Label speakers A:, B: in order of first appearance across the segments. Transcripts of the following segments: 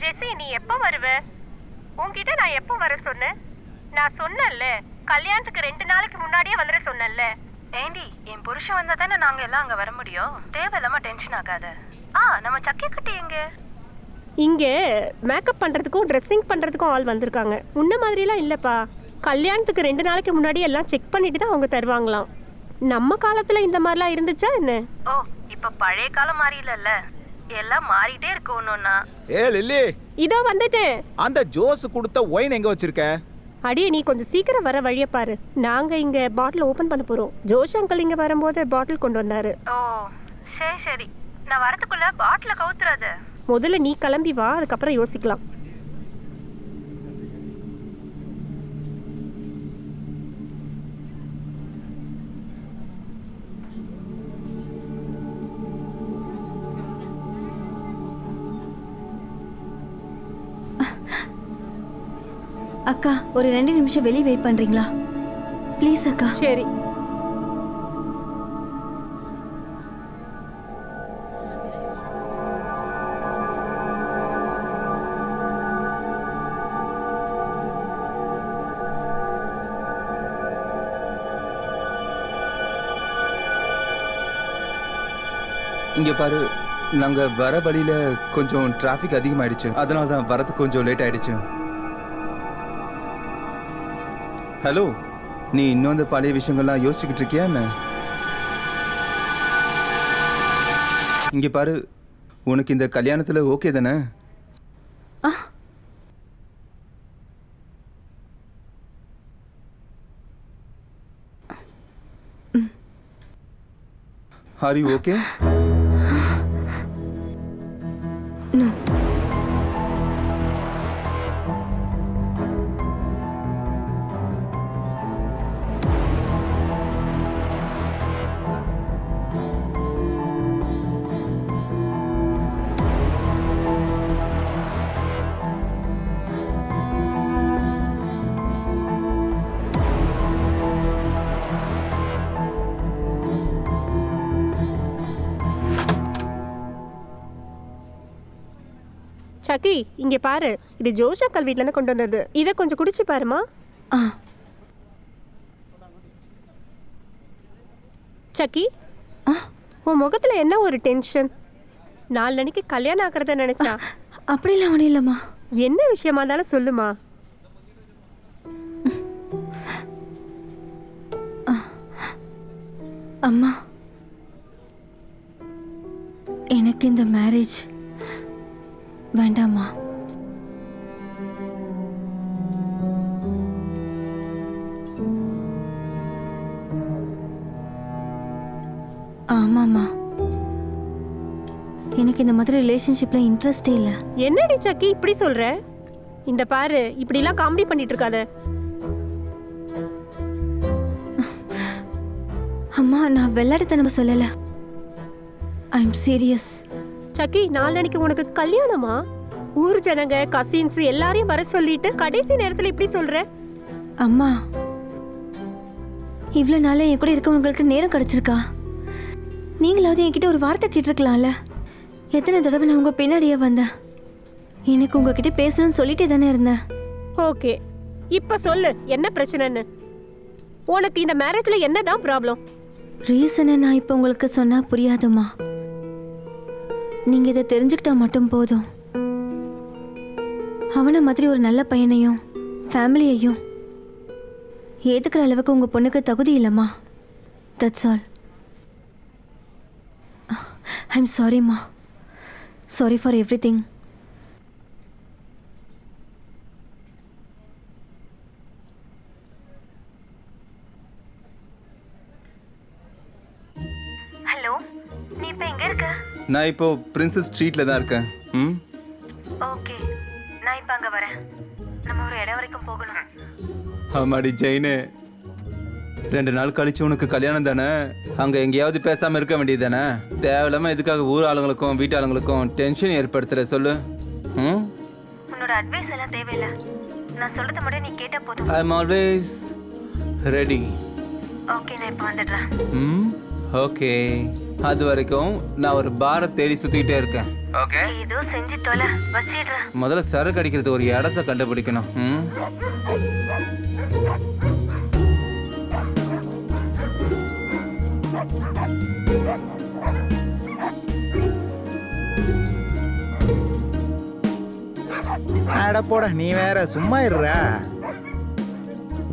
A: ஜெசி, நீ எப்போ வருவ? உன்கிட்ட நான் எப்போ வர சொன்னேன்? நான் சொன்னேன்ல, கல்யாணத்துக்கு 2 நாளைக்கு முன்னாடியே வந்துட சொன்னேன்ல.
B: ஏண்டி, என் புருஷன் வந்தா தானே நாங்க எல்லாம் அங்க வர முடியும். தேவையில்லாம டென்ஷன் ஆகாத. நம்ம சக்கி குட்டி எங்க?
A: இங்கே மேக்கப் பண்ணுறதுக்கும் ட்ரெஸ்ஸிங் பண்ணுறதுக்கும் ஆள் வந்திருக்காங்க. முன்ன மாதிரிலாம் இல்லைப்பா. கல்யாணத்துக்கு 2 நாளைக்கு முன்னாடி எல்லாம் செக் பண்ணிட்டு தான் அவங்க தருவாங்களாம். நம்ம காலத்தில் இந்த மாதிரிலாம் இருந்துச்சா என்ன?
B: ஓ, இப்ப பழைய காலம் மாறி இல்லல்ல, எல்லாம் மாறிட்டே இருக்கு ஒன்னொன்னா.
C: லில்லி,
A: இதோ வந்துட்டேன்.
C: அந்த ஜோஸ் கொடுத்த ஒயின் எங்க வச்சிருக்க?
A: அடியே, நீ கொஞ்சம் சீக்கிரம் வர வழியை பாரு. நாங்கள் இங்கே பாட்டில் ஓப்பன் பண்ண போகிறோம். ஜோஷ் அங்கிள் இங்கே வரும்போது பாட்டில் கொண்டு வந்தாரு.
B: ஓ சரி சரி, நான் வரதுக்குள்ள பாட்டில கவுத்துறாத.
A: முதல்ல நீ கிளம்பி வா, அதுக்கப்புறம் யோசிக்கலாம்.
D: அக்கா, ஒரு 2 நிமிஷம் வெளியே வெயிட் பண்றீங்களா? ப்ளீஸ் அக்கா.
A: சரி.
E: இங்க பாரு, நாங்க வர வழியில கொஞ்சம் டிராஃபிக் அதிகமாயிடுச்சு. அதனால தான் வரதுக்கு கொஞ்சம் லேட் ஆயிடுச்சு. ஹலோ, நீ இன்னும் அந்த பழைய விஷயங்கள்லாம் யோசிச்சுக்கிட்டு இருக்கியா என்ன? இங்க பாரு, உனக்கு இந்த கல்யாணத்துல ஓகே தானே? Are you okay?
D: No.
A: Sakki, இங்கே பாரு. இது ஜோஷ் அங்கிள் வீட்டிலேருந்து கொண்டு வந்தது. இதை கொஞ்சம் குடிச்சு பாருமா. சக்கி, உன் முகத்தில் என்ன ஒரு டென்ஷன்? 4 நாளைக்கு கல்யாணம் ஆகிறத நினைச்சா?
D: அப்படிலாம் ஒன்றும் இல்லைம்மா.
A: என்ன விஷயமா இருந்தாலும் சொல்லுமா.
D: அம்மா, எனக்கு இந்த மேரேஜ் வேண்டாமா? ஆமாம்மா, எனக்கு இந்த மாதிரி ரிலேஷன்ஷிப்ல இன்ட்ரெஸ்டே இல்லை.
A: என்னடி சக்கி இப்படி சொல்ற? இந்த பாரு, இப்படிலாம் காமெடி பண்ணிட்டு இருக்காத.
D: அம்மா, நான் விளையாட்டுத்தனமா சொல்லல. I am serious.
A: சக்கி, 4 நாளைக்கு உனக்கு கல்யாணமா? ஊர் ஜனங்க, கசின்ஸ் எல்லாரையும் வர சொல்லிட்டு கடைசி நேரத்துல இப்படி சொல்ற?
D: அம்மா, இவ்வளோ நாளே என் கூட இருக்கவங்களுக்கு நேரம் கிடைச்சிருக்கா? நீங்களாவது என்கிட்ட ஒரு வார்த்தை கேட்டிருக்கலாம்ல. எத்தனை தடவை நான் உங்க பின்னாடியே வந்தேன். எனக்கு உங்ககிட்ட பேசணும்னு சொல்லிட்டே தானே இருந்தேன்.
A: ஓகே, இப்ப சொல்லு, என்ன பிரச்சனைன்னு? உனக்கு இந்த மேரேஜ்ல என்னதான் ப்ராப்ளம்?
D: ரீசனை நான் இப்போ உங்களுக்கு சொன்னா புரியாதும்மா. நீங்க இதை தெரிஞ்சுக்கிட்டா மட்டும் போதும். அவனை மாதிரி ஒரு நல்ல பையனையும் ஃபேமிலியையும் ஏத்துக்கிற அளவுக்கு உங்க பொண்ணுக்கு தகுதி இல்லைம்மா. That's all. ஐ எம் சாரிம்மா. Sorry for everything.
B: ஹலோ, நீ இப்ப எங்க இருக்க?
E: நான் இப்போ பிரின்சஸ் ஸ்ட்ரீட்ல தான் இருக்கேன்.
B: ஓகே, நான் இப்ப அங்க வரேன். நம்ம ஒரு இடம் வரைக்கும் போகணும்.
E: ஆமாடி ஜெயினு, 2 நாள் கழிச்சு உனக்கு கல்யாணம் தானே? அங்க எங்கேயாவது பேசாம இருக்க வேண்டியது தானே? தேவையில்லாம எதுக்காக ஊர் ஆளுங்களுக்கும் வீட்டு ஆளுங்களுக்கும் டென்ஷன் ஏற்படுத்துற சொல்லு.
B: உன்னோட அட்வைஸ் எல்லாம் தேவையில்லை. நான் சொல்றத மட்டும் நீ கேட்டா போதும்.
E: I am always ready.
B: Okay, நான் இப்ப வந்துடுறேன்.
E: ஓகே, அது வரைக்கும் நான் ஒரு பாரை தேடி சுத்திக்கிட்டே இருக்கேன். ஓகே,
B: ஏதோ செஞ்சு தொலை, வச்சிடுறேன்.
E: முதல்ல சரக்கு அடிக்கிறது ஒரு இடத்த கண்டுபிடிக்கணும். ம்.
C: அட போட, நீ வேற சும்மா இருடா.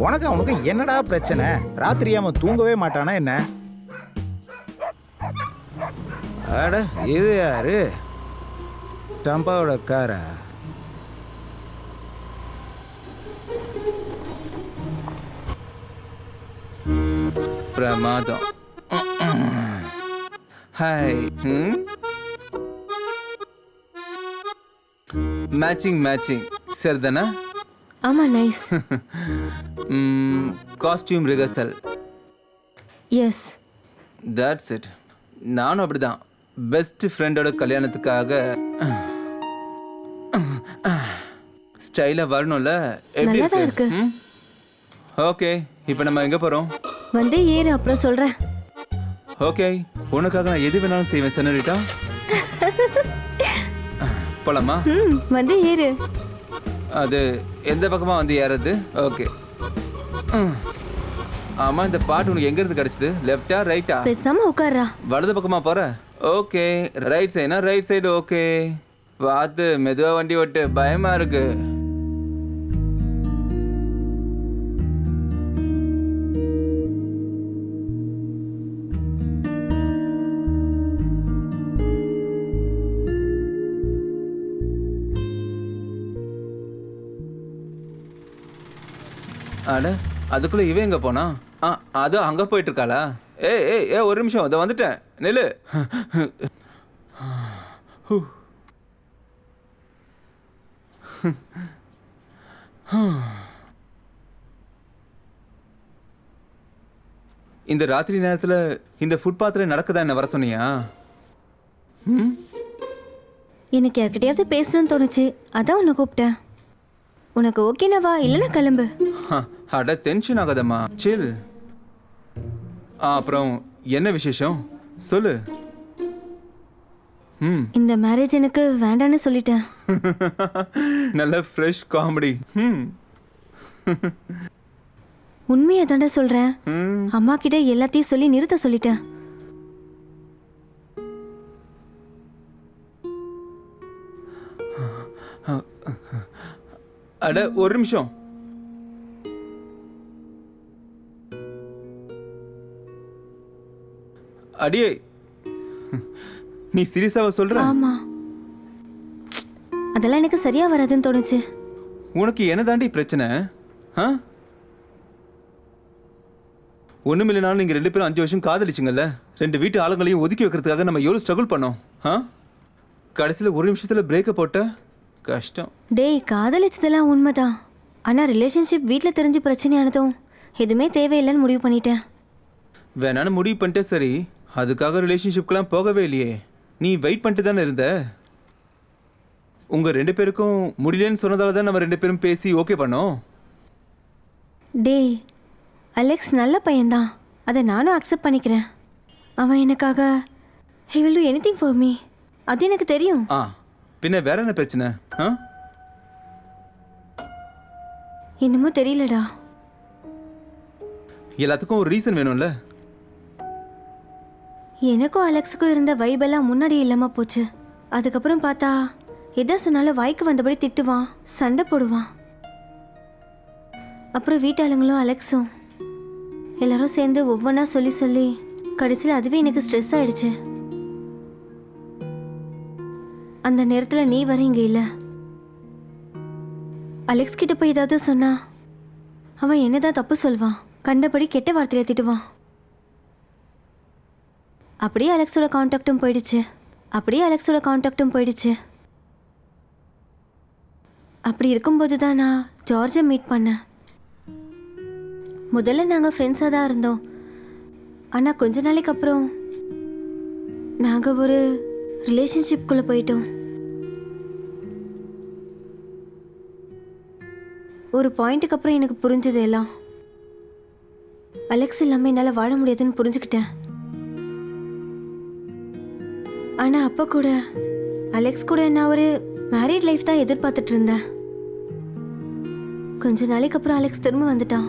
C: உனக்கு என்னடா பிரச்சனை? ராத்திரி அவன் தூங்கவே மாட்டானா என்ன? அட இது யாரு? டம்பாவோட காரா?
E: பிரமாதம். ஹாய். மேட்சிங் சரிதானே?
D: ஆமா, nice.
E: Costume rehearsal.
D: Yes.
E: That's it. நானும் அப்படிதான். பெஸ்ட் ஃப்ரெண்டோட கல்யாணத்துக்காக ஸ்டைலா வரணும்ல. எப்படி
D: நல்லாதான் இருக்கு.
E: ஓகே, இப்போ நம்ம எங்க போறோம்?
D: வந்து ஏறு, அப்புறம் சொல்றேன்.
E: ஓகே, உனக்காக நான் எது வேணாலும் செய்வேன் செனரிட்டா. போலாமா?
D: வந்து ஏறு.
E: அது எந்த பக்கமா வந்து ஏறது? ஓகே. ஆமா, இந்த பாட்டு உனக்கு எங்க இருந்து கிடைச்சது? லெஃப்டா ரைட்டா?
D: பேசாம உட்கார்றா.
E: வலது பக்கமா போற? ஓகே, ரைட் சைடுனா ரைட் சைடு. ஓகே, பார்த்து மெதுவா வண்டி ஓட்டு, பயமா இருக்கு. அட, அதுக்குள்ள இவன் எங்க போனா? அது அங்க போயிட்டு இருக்காளா? ஏய் ஒரு நிமிஷம், அதை வந்துட்டேன், நில்லு. இந்த ராத்திரி நேரத்துல இந்த ஃபுட்பாத்ல நடக்குதா என்ன வர சொன்னியா?
D: எனக்கு யார்கிட்டயாவது பேசணும்னு தோணுச்சு, அதான் உன்னை கூப்பிட்டேன். உனக்கு ஓகேனா வா, இல்லைன்னா கிளம்பு.
E: அட, டென்ஷன் ஆகாதம்மா, சில். அப்புறம் என்ன விசேஷம் சொல்லு.
D: இந்த மேரேஜ் எனக்கு வேண்டான்னு சொல்லிட்டேன்.
E: நல்ல ஃப்ரெஷ் காமெடி.
D: உண்மையை தாண்டா சொல்றேன். அம்மா கிட்ட எல்லாத்தையும் சொல்லி நிறுத்த சொல்லிட்டேன்.
E: அட, ஒரு நிமிஷம். அடியே, நீ சீரியஸாவா சொல்ற?
D: ஆமா, அதெல்லாம் எனக்கு சரியா வராதுன்னு தோணுச்சு.
E: உனக்கு என்ன தாண்டி பிரச்சனை? ஒண்ணுமில்லைனாலும் நீங்க 2 பேரும் 5 வருஷம் காதலிச்சுங்கல்ல. 2 வீட்டு ஆளுங்களையும் ஒதுக்கி வைக்கிறதுக்காக நம்ம எவ்வளவு ஸ்ட்ரகிள் பண்ணோம். கடைசியில் ஒரு நிமிஷத்துல பிரேக்கை போட்ட கஷ்டம்.
D: டேய், காதலிச்சதெல்லாம் உண்மைதான். ஆனா ரிலேஷன்ஷிப் வீட்டில் தெரிஞ்சு பிரச்சனையானதும் எதுவுமே தேவையில்லைன்னு முடிவு பண்ணிட்டேன்.
E: வேணான்னு முடிவு பண்ணிட்டே. சரி, அதுக்காக ரிலேஷன்ஷிப்க்கெல்லாம் போகவே இல்லையே. நீ வெயிட் பண்ணிட்டு தானே இருந்த. உங்க 2 பேருக்கும் முடியலன்னு சொன்னதால தான் நம்ம 2 பேரும் பேசி ஓகே பண்ணோம்.
D: டேய், அலெக்ஸ் நல்ல பையன்தான், அதை நானும் அக்செப்ட் பண்ணிக்கிறேன். அவன் எனக்காக he will do anything for me. அது எனக்கு தெரியும்.
E: பின்ன வேற என்ன பிரச்சனை?
D: என்னமோ தெரியலடா.
E: எல்லாத்துக்கும் ஒரு ரீசன் வேணும்ல.
D: எனக்கும் அலெக்ஸுக்கும் இருந்த வைபெல்லாம் முன்னாடி இல்லாம போச்சு. அதுக்கப்புறம் பார்த்தா எதை சொன்னாலும் வாய்க்கு வந்தபடி திட்டுவான், சண்டை போடுவான். அப்புறம் வீட்டாளுங்களும் அலெக்ஸும் எல்லாரும் சேர்ந்து ஒவ்வொன்றா சொல்லி சொல்லி கடைசியில் அதுவே எனக்கு ஸ்ட்ரெஸ் ஆயிடுச்சு. அந்த நேரத்தில் நீ வர இங்கே இல்லை. அலெக்ஸ் கிட்ட போய் ஏதாவது சொன்னா அவன் என்னதான் தப்பு சொல்வான், கண்டபடி கெட்ட வார்த்தையில திட்டுவான். அப்படியே அலெக்ஸோட கான்டாக்டும் போயிடுச்சு. அப்படி இருக்கும்போது தான் நான் ஜார்ஜை மீட் பண்ணேன். முதல்ல நாங்கள் ஃப்ரெண்ட்ஸாக தான் இருந்தோம். ஆனால் கொஞ்ச நாளைக்கு அப்புறம் நாங்கள் ஒரு ரிலேஷன்ஷிப்குள்ளே போயிட்டோம். ஒரு பாயிண்ட்டுக்கு அப்புறம் எனக்கு புரிஞ்சது எல்லாம். அலெக்ஸ் இல்லாமல் என்னால் வாழ முடியாதுன்னு புரிஞ்சுக்கிட்டேன். ஆனால் அப்போ கூட அலெக்ஸ் கூட நான் ஒரு மேரிட் லைஃப் தான் எதிர்பார்த்துட்டு இருந்தேன். கொஞ்ச நாளைக்கு அப்புறம் அலெக்ஸ் திரும்ப வந்துட்டான்.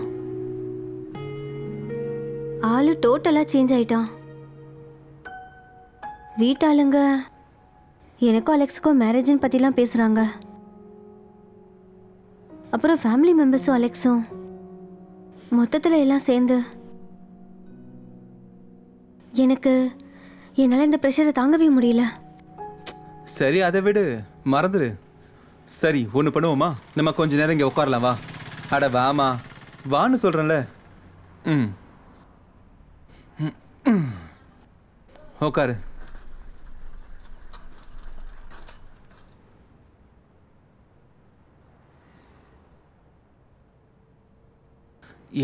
D: ஆளு டோட்டலாக சேஞ்ச் ஆயிட்டான். வீட்டாளுங்க எனக்கும் அலெக்ஸுக்கும் மேரேஜின் பற்றிலாம் பேசுகிறாங்க. அப்புறம் ஃபேமிலி மெம்பர்ஸும் அலெக்ஸும் மொத்தத்தில் எல்லாம் சேர்ந்து என்னால் இந்த ப்ரெஷரை தாங்கவே முடியல.
E: சரி, அதை விடு, மறந்துடு. சரி, ஒன்று பண்ணுவோமா? நம்ம கொஞ்ச நேரம் இங்கே உட்காரலாம், வா. அட வாமா, வான்னு சொல்கிறேன்ல. ம் உட்காரு.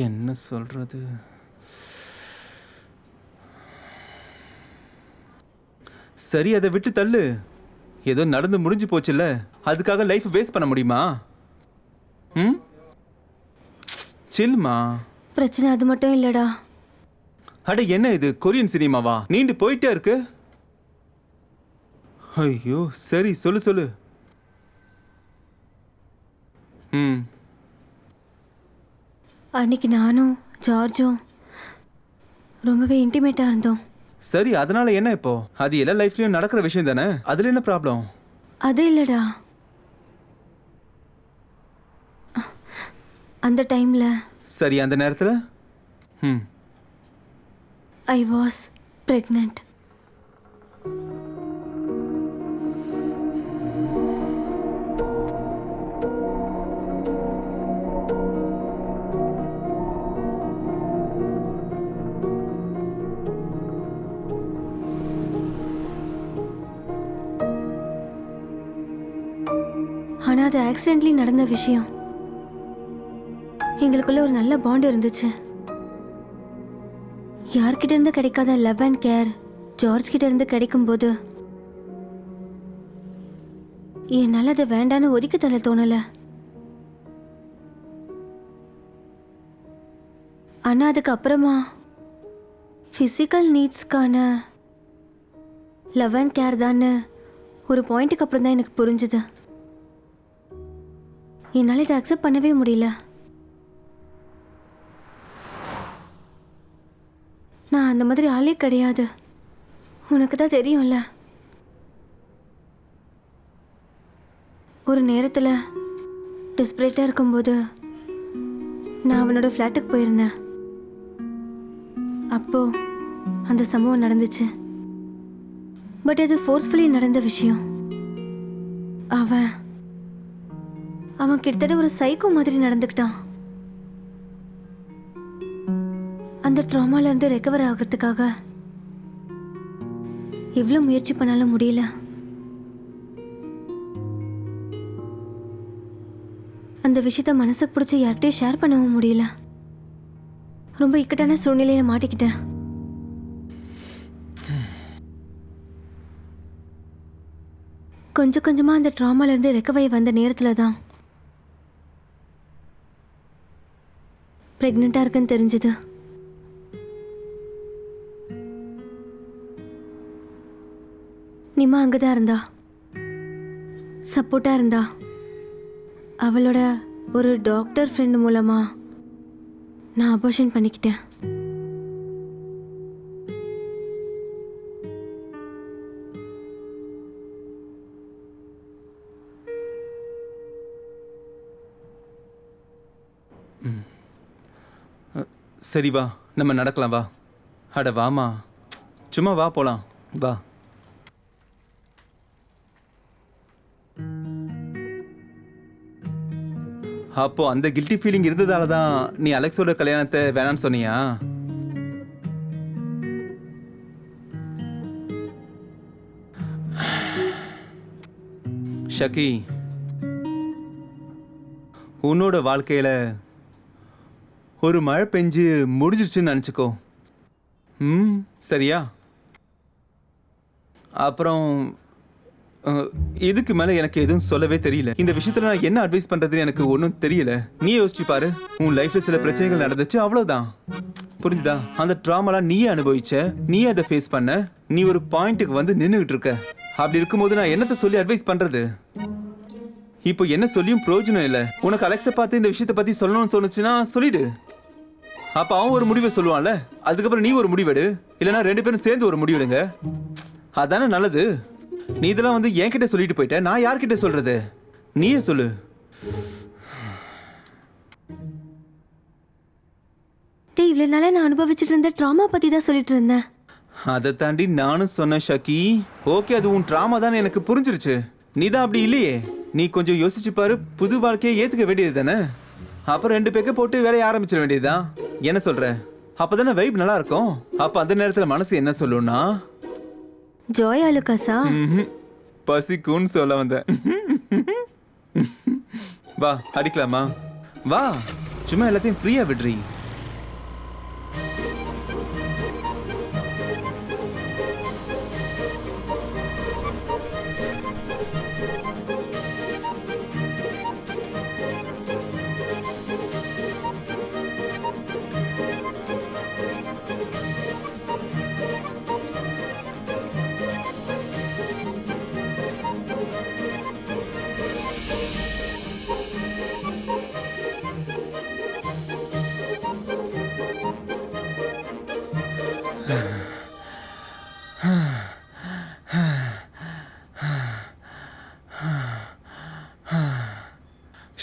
E: என்ன சொல்றது? சரி, அதை விட்டு தள்ளு. ஏதோ நடந்து முடிஞ்சு போச்சுல்ல, அதுக்காக லைஃப் வேஸ்ட் பண்ண முடியுமா? ம், சில்மா.
D: பிரச்சனை அது மட்டும் இல்லடா.
E: அட என்ன இது, கொரியன் சினிமாவா? நீண்டு போயிட்டே இருக்கு. ஐயோ, சரி, சொல்லு சொல்லு. ம்,
D: அன்னைக்கு நானும் ஜார்ஜும் ரொம்பவே இன்டிமேட்டாக இருந்தோம்.
E: சரி, அதனால என்ன இப்போ? அது எல்லா லைஃப்லயும் நடக்கிற விஷயம் தானே, அதுல என்ன ப்ராப்ளம்?
D: அது இல்லடா, அந்த டைம்ல
E: சரி, அந்த நேரத்துல ம்
D: ஐ வாஸ் பிரெக்னென்ட். ஆனா அது ஆக்சிடென்ட்லி நடந்த விஷயம். எங்களுக்குள்ள ஒரு நல்ல பாண்ட் இருந்துச்சு. யார்கிட்ட இருந்து கிடைக்காத லவ் அண்ட் கேர் ஜார்ஜ் கிட்ட இருந்து கிடைக்கும்போது என்னால் அதை வேண்டான்னு ஒதுக்கி தள்ள தோணல. ஆனா அதுக்கு அப்புறமா ஃபிசிக்கல் நீட்ஸ்க்கான லவ் அண்ட் கேர் தான்னு ஒரு பாயிண்ட்டுக்கு அப்புறம் தான் எனக்கு புரிஞ்சுது. என்னால் இதை அக்செப்ட் பண்ணவே முடியல. நான் அந்த மாதிரி ஆளே கிடையாது, உனக்கு தான் தெரியும்ல. ஒரு நேரத்தில் டெஸ்பரேட்டாக இருக்கும்போது நான் அவனோட ஃப்ளாட்டுக்கு போயிருந்தேன். அப்போ அந்த சம்பவம் நடந்துச்சு. பட் அது ஃபோர்ஸ்ஃபுல்லி நடந்த விஷயம். அவன் கிட்டத்தட்ட ஒரு சைக்கோ மாதிரி நடந்துக்கிட்டான். அந்த ட்ராமால இருந்து ரெக்கவர் ஆகிறதுக்காக எவ்வளவு முயற்சி பண்ணாலும் முடியல. அந்த விஷயத்த மனசுக்கு பிடிச்ச யார்கிட்டயும் ஷேர் பண்ணவும் முடியல. ரொம்ப இக்கட்டான சூழ்நிலையில மாட்டிக்கிட்டேன். கொஞ்சம் கொஞ்சமா அந்த ட்ராமால இருந்து ரெக்கவர் வந்த நேரத்துல தான் பிரெக்னெண்டா இருக்குன்னு தெரிஞ்சது. நிமா அங்கதான் இருந்தா, சப்போர்ட்டா இருந்தா. அவளோட ஒரு டாக்டர் ஃப்ரெண்ட் மூலமா நான் அபார்ஷன் பண்ணிக்கிட்டேன்.
E: சரி, வா, நம்ம நடக்கலாம், வா. அட வாமா, சும்மா வா, போலாம், வா. அப்போ அந்த கில்ட்டி ஃபீலிங் இருந்ததால தான் நீ அலெக்ஸோட கல்யாணத்தை வேணான்னு சொன்னியா? ஷக்கி, உன்னோட வாழ்க்கையில ஒரு மழை பெஞ்சு முடிஞ்சிருச்சுன்னு நினச்சிக்கோ. ம், சரியா? அப்புறம் இதுக்கு மேலே எனக்கு எதுவும் சொல்லவே தெரியல. இந்த விஷயத்தில் நான் என்ன அட்வைஸ் பண்ணுறதுன்னு எனக்கு ஒன்றும் தெரியல. நீ யோசிச்சு பாரு, உன் லைஃப்பில் சில பிரச்சனைகள் நடந்துச்சு, அவ்வளோதான். புரிஞ்சுதா? அந்த ட்ராமாலாம் நீயே அனுபவிச்ச, நீயே அதை ஃபேஸ் பண்ண. நீ ஒரு பாயிண்ட்டுக்கு வந்து நின்றுகிட்டு இருக்க. அப்படி இருக்கும்போது நான் என்னத்த சொல்லி அட்வைஸ் பண்றது? இப்போ என்ன சொல்லியும் பிரயோஜனம் இல்லை. உனக்கு அலெக்ஸை பார்த்து இந்த விஷயத்தை பத்தி சொல்லணும்னு தோணுச்சுன்னா சொல்லிடு. அப்ப அவன் ஒரு முடிவை சொல்லுவான்ல, அதுக்கப்புறம் நீ ஒரு முடிவெடு. இல்லைன்னா 2 பேரும் சேர்ந்து ஒரு முடிவெடுங்க. அதானே நல்லது. நீ இதெல்லாம் வந்து என்கிட்ட சொல்லிட்டு போயிட்ட, நான் யார்கிட்ட சொல்றது? நீயே சொல்லு.
D: டேய், இவ்வளவு நாளா நான் அனுபவிச்சுட்டு இருந்த ட்ராமா பத்தி தான் சொல்லிட்டு இருந்தேன்.
E: அதை தாண்டி நானும் சொன்னேன் ஷக்கி. ஓகே, அது உன் ட்ராமா தான் எனக்கு புரிஞ்சிருச்சு. நீ தான் அப்படி இல்லையே. நீ கொஞ்சம் யோசிச்சு பாரு. புது வாழ்க்கையை ஏத்துக்க வேண்டியது தானே. அப்புறம் 2 பேக்க போட்டு வேலையை ஆரம்பிச்சிட வேண்டியதுதான். என்ன சொல்ற? அப்பதானே வைப் நல்லா இருக்கும். அப்ப அந்த நேரத்துல மனசு என்ன சொல்லும்னா,
D: ஜோயா லுகாஸா?
E: பசிக்குன்னு சொல்ல வந்த. வா அடிக்கலாமா? வா, சும்மா எல்லாத்தையும் ஃப்ரீயா விடுறீ.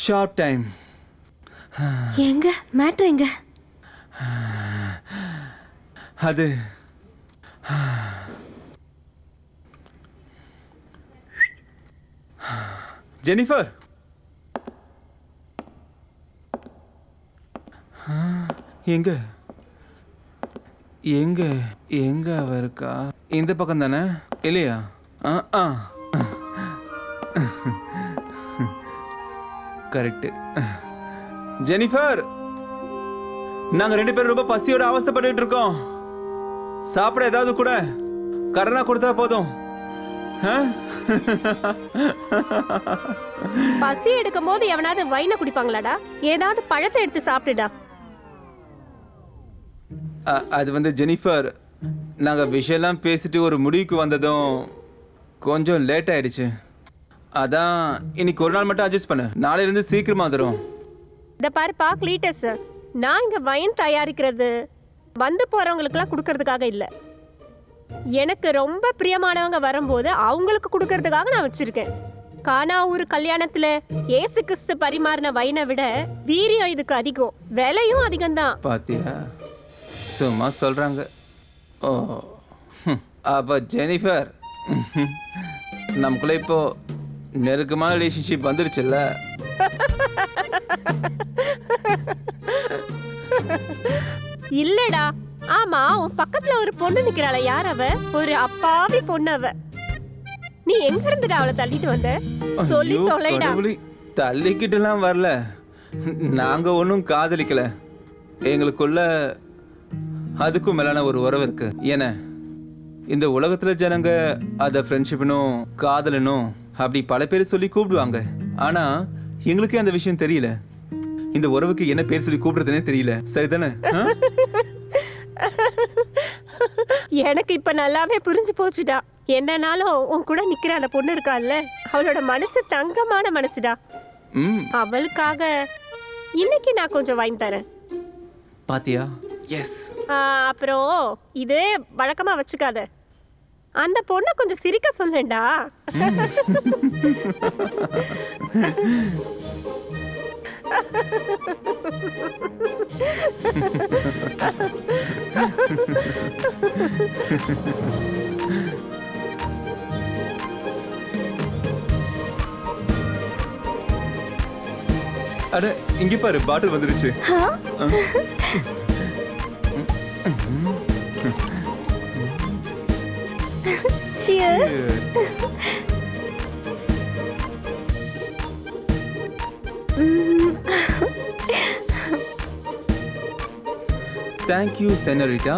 E: Sharp time.
D: எங்க மேட்ரு எங்க?
E: அது ஜெனிஃபர், எங்க எங்க எங்க அவ இருக்கா? இந்த பக்கம் தானே? இல்லையா? கரெக்ட். ஜெனிஃபர், நாங்க 2 பேரும் ரொம்ப பசியோட அவஸ்தைப்பட்டு இருக்கோம். சாப்பிட ஏதாவது கூட கடனா கொடுத்தா போதும்.
A: பசி எடுக்கும் போது எவனாவது வைனை குடிப்பாங்களாடா? ஏதாவது பழத்தை எடுத்து சாப்பிடுடா.
E: அது வந்து ஜெனிஃபர், நாங்க விஷயம்லாம் பேசிட்டு ஒரு முடிவுக்கு வந்ததும் கொஞ்சம் லேட் ஆயிடுச்சு. அதான் இன்னைக்கு ஒரு நாள் மட்டும் அட்ஜஸ்ட் பண்ணு. நாளையிலிருந்து சீக்கிரமா வந்துடும்.
A: இத பாருப்பா கிளீட்டஸ், நான் இங்க வைன் தயாரிக்கிறது வந்து போறவங்களுக்குலாம் கொடுக்கறதுக்காக இல்ல. எனக்கு ரொம்ப பிரியமானவங்க வரும்போது அவங்களுக்கு கொடுக்கறதுக்காக நான் வச்சிருக்கேன். கானா ஊர் கல்யாணத்துல ஏசு கிறிஸ்து பரிமாறின வைனை விட வீரியம் இதுக்கு அதிகம், விலையும் அதிகம்தான்.
E: பாத்தியா, சும்மா சொல்றாங்க. ஓ, அப்ப ஜெனிஃபர், நமக்குள்ள இப்போ நெருக்கமான ரிலேஷன்ஷிப் வந்துருச்சுல்ல?
A: இல்லடா. ஆமா, உன் பக்கத்துல ஒரு பொண்ணு நிக்கிறாள, யார் அவ? ஒரு அப்பாவி பொண்ணு அவ. நீ எங்க இருந்துடா அவளை தள்ளிட்டு வந்த? சொல்லி தொலைடா.
E: தள்ளிக்கிட்டுலாம் வரல. நாங்க ஒன்றும் காதலிக்கல. எங்களுக்குள்ள அதுக்கும் மேலான ஒரு உறவு இருக்கு. ஏன்னா இந்த உலகத்துல ஜனங்க அத ஃப்ரெண்ட்ஷிப்னும் காதலனும் அப்படி பல பேர் சொல்லி கூப்பிடுவாங்க. ஆனா எங்களுக்கே அந்த விஷயம் தெரியல. இந்த உறவுக்கு என்ன பேர் சொல்லி கூப்பிடுறதுனே தெரியல. சரிதானே?
A: எனக்கு இப்ப நல்லாவே புரிஞ்சு போச்சுடா. என்னனாலும் உன் கூட நிக்கிற அந்த பொண்ணு இருக்கால்ல, அவளோட மனசு தங்கமான மனசுடா. அவளுக்காக இன்னைக்கு நான் கொஞ்சம் வாங்கி தரேன்.
E: பாத்தியா? எஸ்.
A: அப்புறம் இது வழக்கமா வச்சுக்காத. அந்த பொண்ணை கொஞ்சம் சிரிக்க சொல்லேன்டா.
E: அட, இங்க பாரு, பாட்டில் வந்துருச்சு.
D: Cheers.
E: Thank you, senorita.